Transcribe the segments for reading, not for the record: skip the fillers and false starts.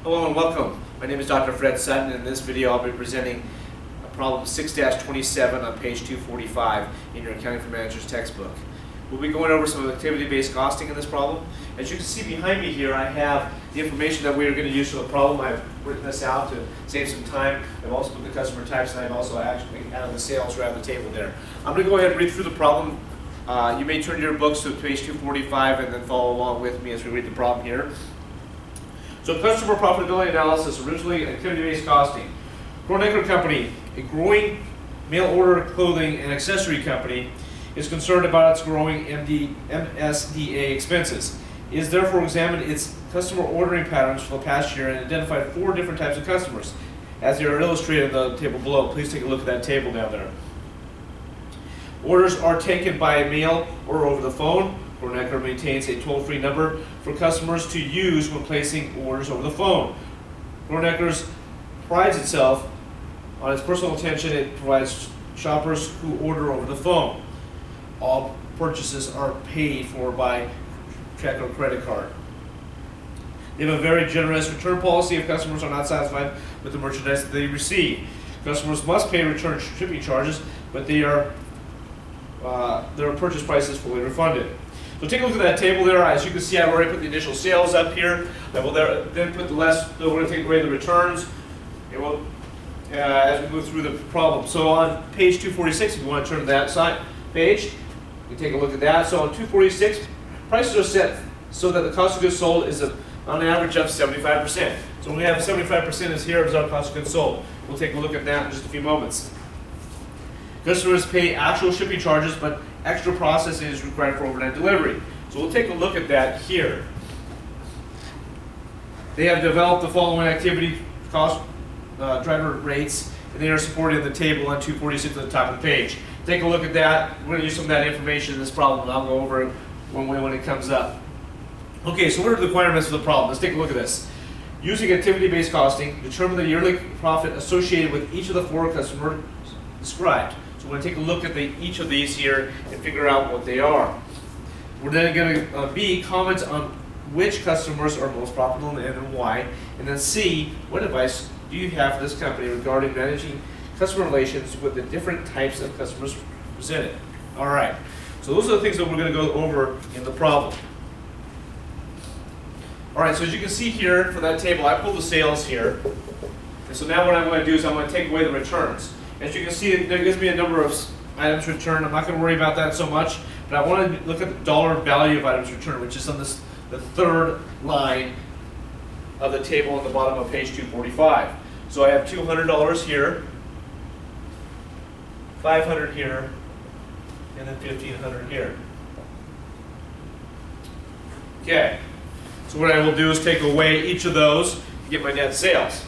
Hello and welcome. My name is Dr. Fred Sutton, and in this video I'll be presenting problem 6-27 on page 245 in your Accounting for Managers textbook. We'll be going over some activity-based costing in this problem. As you can see behind me here, I have the information that we are going to use for the problem. I've written this out to save some time. I've also put the customer types, and I've also actually added the sales right on the table there. I'm going to go ahead and read through the problem. You may turn your books to page 245 and then follow along with me as we read the problem here. So customer profitability analysis, originally activity-based costing. Kronecker Company, a growing mail order clothing and accessory company, is concerned about its growing MSDA expenses. It has therefore examined its customer ordering patterns for the past year and identified 4 different types of customers, as they are illustrated in the table below. Please take a look at that table down there. Orders are taken by mail or over the phone. Kronecker maintains a toll-free number for customers to use when placing orders over the phone. Kronecker prides itself on its personal attention. It provides shoppers who order over the phone. All purchases are paid for by check or credit card. They have a very generous return policy if customers are not satisfied with the merchandise that they receive. Customers must pay return shipping charges, but their purchase price is fully refunded. So take a look at that table there. As you can see, I've already put the initial sales up here. I will then put we're going to take away the returns. It will, as we move through the problem. So on page 246, if you want to turn to that side page, you can take a look at that. So on 246, prices are set so that the cost of goods sold is on average of 75%. So we have 75% is here as our cost of goods sold. We'll take a look at that in just a few moments. Customers pay actual shipping charges, but extra processing is required for overnight delivery. So we'll take a look at that here. They have developed the following activity cost driver rates, and they are supported in the table on 246 at the top of the page. Take a look at that. We're going to use some of that information in this problem, and I'll go over it when it comes up. Okay, so what are the requirements for the problem? Let's take a look at this. Using activity-based costing, determine the yearly profit associated with each of the 4 customers described. So we're going to take a look at each of these here and figure out what they are. We're then going to B, comment on which customers are most profitable and why. And then C, what advice do you have for this company regarding managing customer relations with the different types of customers presented? All right, so those are the things that we're going to go over in the problem. All right, so as you can see here for that table, I pulled the sales here. And so now what I'm going to do is I'm going to take away the returns. As you can see, it gives me a number of items returned. I'm not going to worry about that so much, but I want to look at the dollar value of items returned, which is on the 3rd line of the table on the bottom of page 245. So I have $200 here, $500 here, and then $1,500 here. Okay, so what I will do is take away each of those to get my net sales.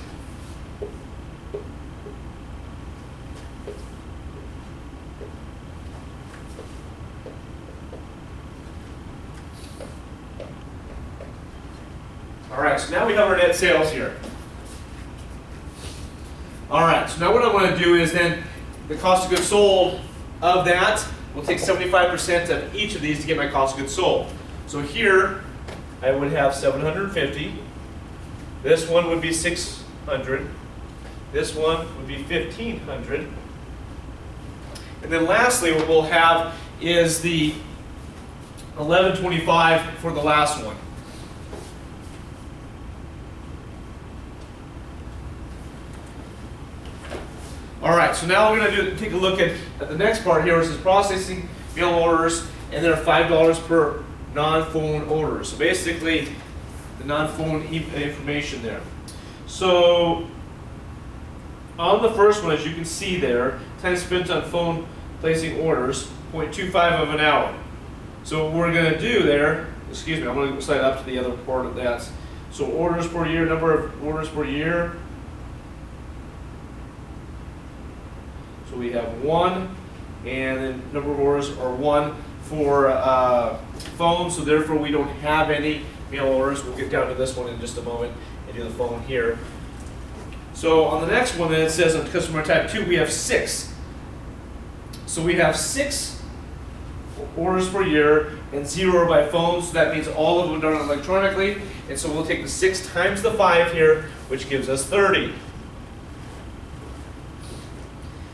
All right, so now we have our net sales here. All right, so now what I want to do is then the cost of goods sold of that, we'll take 75% of each of these to get my cost of goods sold. So here I would have 750. This one would be 600. This one would be 1,500. And then lastly, what we'll have is the 1125 for the last one. All right, so now we're going to take a look at the next part here, which is processing mail orders, and there are $5 per non-phone order. So basically, the non-phone information there. So on the first one, as you can see there, time spent on phone placing orders, 0.25 of an hour. So what we're going to do there, excuse me, I'm going to slide up to the other part of that. So orders per year, number of orders per year. So we have 1, and then number of orders are 1 for phone, so therefore we don't have any mail orders. We'll get down to this one in just a moment and do the phone here. So on the next one, then it says on customer type 2, we have 6. So we have 6 orders per year and 0 are by phone, so that means all of them are done electronically. And so we'll take the 6 times the 5 here, which gives us 30.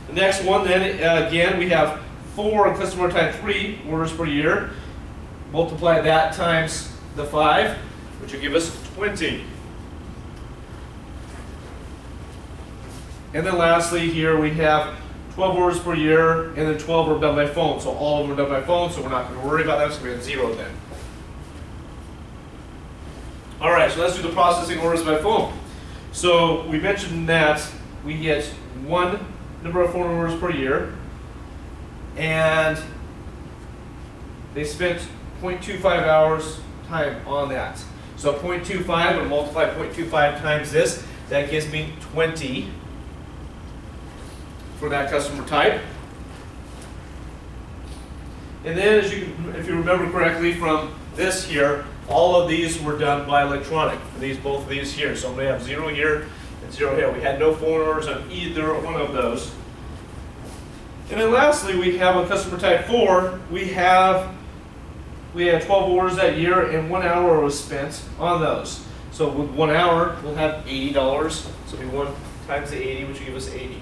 The next one then, again, we have 4 on customer type 3 orders per year. Multiply that times the 5, which will give us 20. And then lastly here we have 12 orders per year, and then 12 are done by phone. So all of them are done by phone, so we're not going to worry about that. So we have 0 then. All right, so let's do the processing orders by phone. So we mentioned that we get 1 number of phone orders per year, and they spent 0.25 hours time on that. So 0.25, I'm going to multiply 0.25 times this. That gives me 20 for that customer type. And then, if you remember correctly from this here, all of these were done by electronic. For both of these here. So I'm going to have 0 here and 0 here. We had no phone orders on either one of those. And then lastly, we have on customer type 4, we had 12 orders that year, and 1 hour was spent on those. So with 1 hour, we'll have $80. So it'll be 1 times the 80, which will give us 80.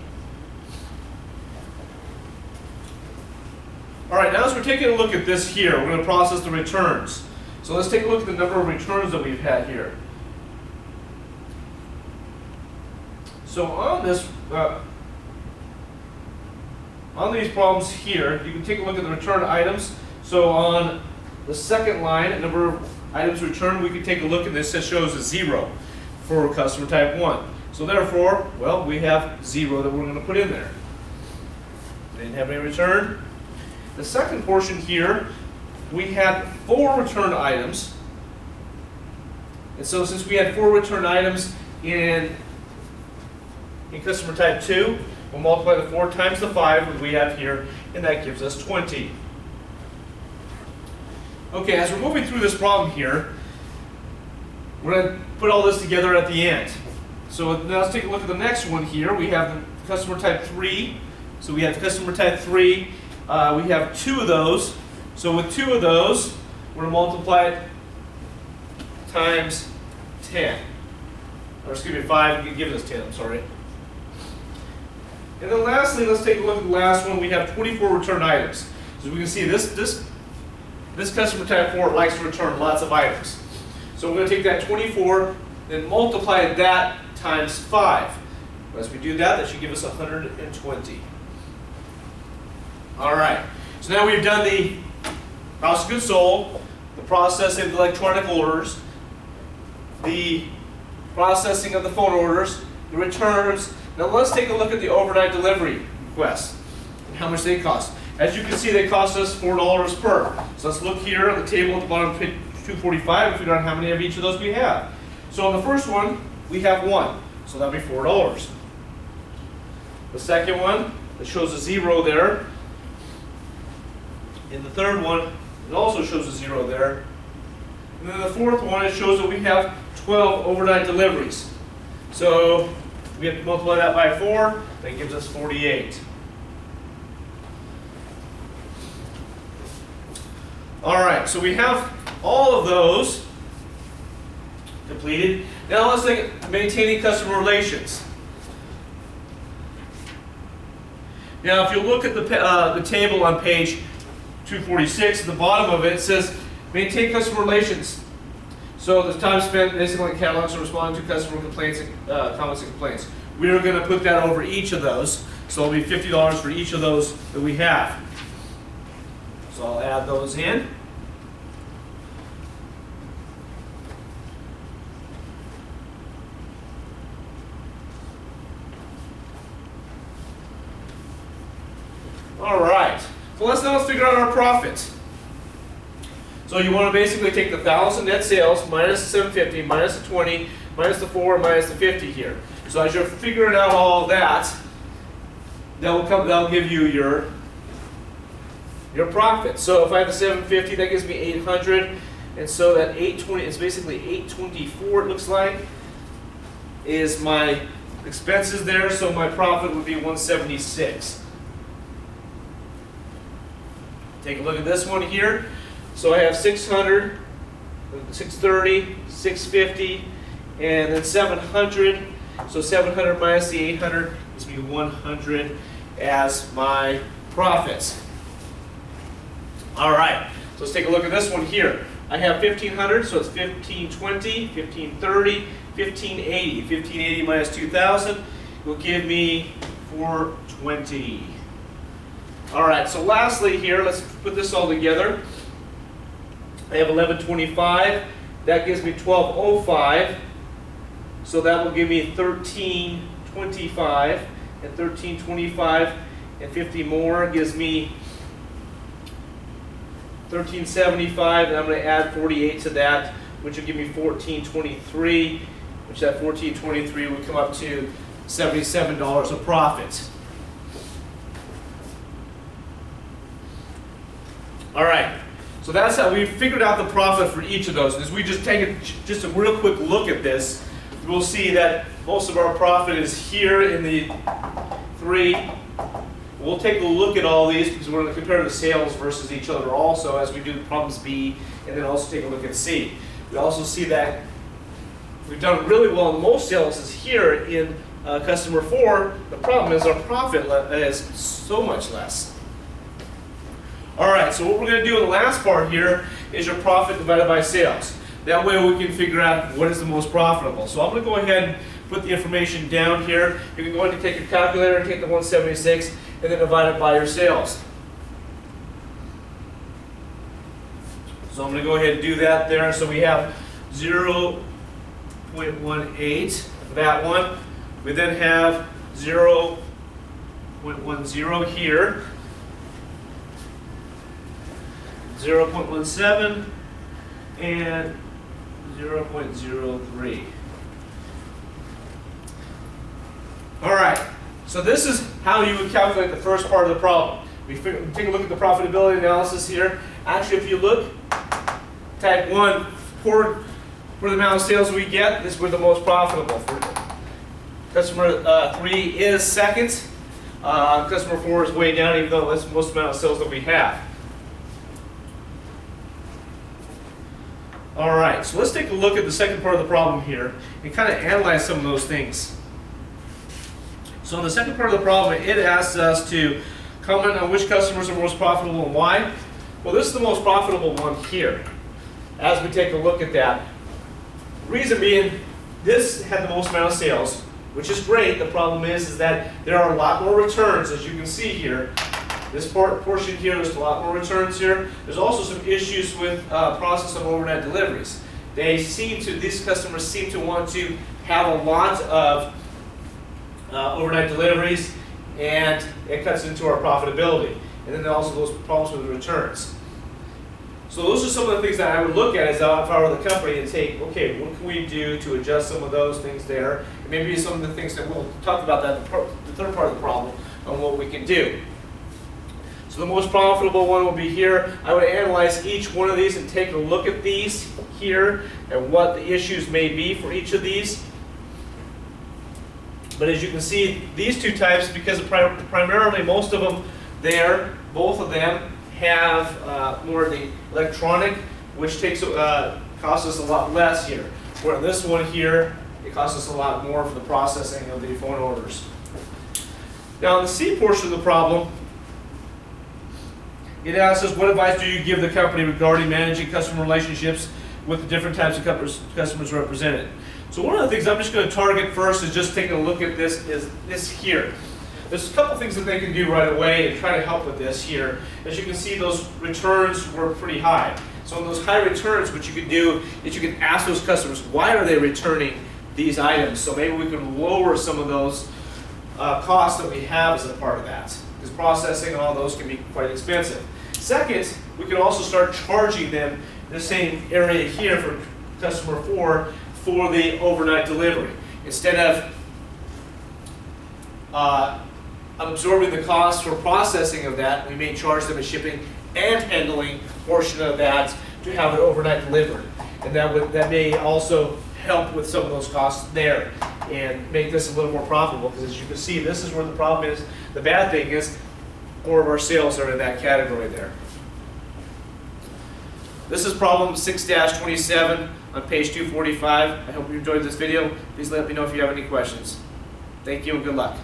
All right, now as we're taking a look at this here, we're going to process the returns. So let's take a look at the number of returns that we've had here. So on this, on these problems here, you can take a look at the return items. So on the second line, number of items returned, we can take a look at this. It shows a 0 for customer type 1. So therefore, well, we have 0 that we're going to put in there. Didn't have any returned. The second portion here, we had 4 returned items. And so since we had 4 returned items in customer type 2, we'll multiply the 4 times the 5 that we have here, and that gives us 20. Okay, as we're moving through this problem here, we're going to put all this together at the end. So now let's take a look at the next one here. We have the customer type 3. So we have customer type 3. We have 2 of those. So with 2 of those, we're going to multiply it times 10. Or excuse me, 5, you give us 10, I'm sorry. And then lastly, let's take a look at the last one. We have 24 returned items. So we can see this customer type 4 likes to return lots of items. So we're going to take that 24 and multiply that times 5. As we do that, that should give us 120. All right. So now we've done the cost of goods sold, the processing of the electronic orders, the processing of the phone orders, the returns. Now let's take a look at the overnight delivery requests and how much they cost. As you can see, they cost us $4 per. So let's look here on the table at the bottom of page 245 and figure out how many of each of those we have. So on the first one, we have 1. So that'll be $4. The second one, it shows a 0 there. In the third one, it also shows a 0 there. And then the fourth one, it shows that we have 12 overnight deliveries. So we have to multiply that by 4, that gives us 48. All right, so we have all of those completed. Now let's look at maintaining customer relations. Now if you look at the table on page 246, at the bottom of it, it says maintain customer relations. So the time spent basically in catalogs and responding to customer complaints and comments and complaints. We are going to put that over each of those. So it'll be $50 for each of those that we have. So I'll add those in. All right. So let's figure out our profit. So you want to basically take the 1,000 net sales minus the 750 minus the 20 minus the 4 minus the 50 here. So as you're figuring out all of that, that'll give you your profit. So if I have the 750, that gives me 800, and so that 820, it's basically 824. It looks like is my expenses there. So my profit would be 176. Take a look at this one here. So I have 600, 630, 650, and then 700. So 700 minus the 800 gives me 100 as my profits. All right, so let's take a look at this one here. I have 1500, so it's 1520, 1530, 1580. 1580 minus 2000 will give me 420. All right, so lastly here, let's put this all together. I have 1125, that gives me 1205, so that will give me 1325, and 1325 and 50 more gives me 1375, and I'm going to add 48 to that, which will give me 1423, which that 1423 would come up to $77 of profit. All right, so that's how we figured out the profit for each of those. As we just take just a real quick look at this, we'll see that most of our profit is here in the 3. We'll take a look at all these because we're going to compare the sales versus each other also as we do problems B, and then also take a look at C. We also see that we've done really well in most sales is here in customer 4. The problem is our profit is so much less. All right, so what we're going to do in the last part here is your profit divided by sales. That way we can figure out what is the most profitable. So I'm going to go ahead and put the information down here. You can go ahead and take your calculator and take the 176 and then divide it by your sales. So I'm going to go ahead and do that there. So we have 0.18 for that one. We then have 0.10 here, 0.17, and 0.03. All right, so this is how you would calculate the first part of the problem. We take a look at the profitability analysis here. Actually, if you look, type 1, for the amount of sales we get, this is the most profitable. Customer 3 is second. Customer 4 is way down, even though that's the most amount of sales that we have. All right, so let's take a look at the second part of the problem here and kind of analyze some of those things. So in the second part of the problem, it asks us to comment on which customers are most profitable and why. Well, this is the most profitable one here. As we take a look at that, reason being, this had the most amount of sales, which is great. The problem is that there are a lot more returns, as you can see here. This portion here, there's a lot more returns here. There's also some issues with process of overnight deliveries. These customers seem to want to have a lot of overnight deliveries, and it cuts into our profitability. And then also those problems with the returns. So those are some of the things that I would look at as if I were the company and say, okay, what can we do to adjust some of those things there? And maybe some of the things that we'll talk about that in the third part of the problem on what we can do. So the most profitable one will be here. I would analyze each one of these and take a look at these here and what the issues may be for each of these. But as you can see, these two types, because primarily most of them there, both of them have more of the electronic, which costs us a lot less here. Where this one here, it costs us a lot more for the processing of the phone orders. Now in the C portion of the problem, it asks us, what advice do you give the company regarding managing customer relationships with the different types of customers represented? So one of the things I'm just going to target first is just taking a look at this here. There's a couple things that they can do right away and try to help with this here. As you can see, those returns were pretty high. So in those high returns, what you can do is you can ask those customers, why are they returning these items? So maybe we can lower some of those costs that we have as a part of that. Because processing and all those can be quite expensive. Second, we can also start charging them the same area here for customer 4 for the overnight delivery. Instead of absorbing the cost for processing of that, we may charge them a shipping and handling portion of that to have it overnight delivered. And that may also help with some of those costs there and make this a little more profitable, because as you can see, this is where the problem is. The bad thing is more of our sales are in that category there. This is problem 6-27 on page 245. I hope you enjoyed this video. Please let me know if you have any questions. Thank you and good luck.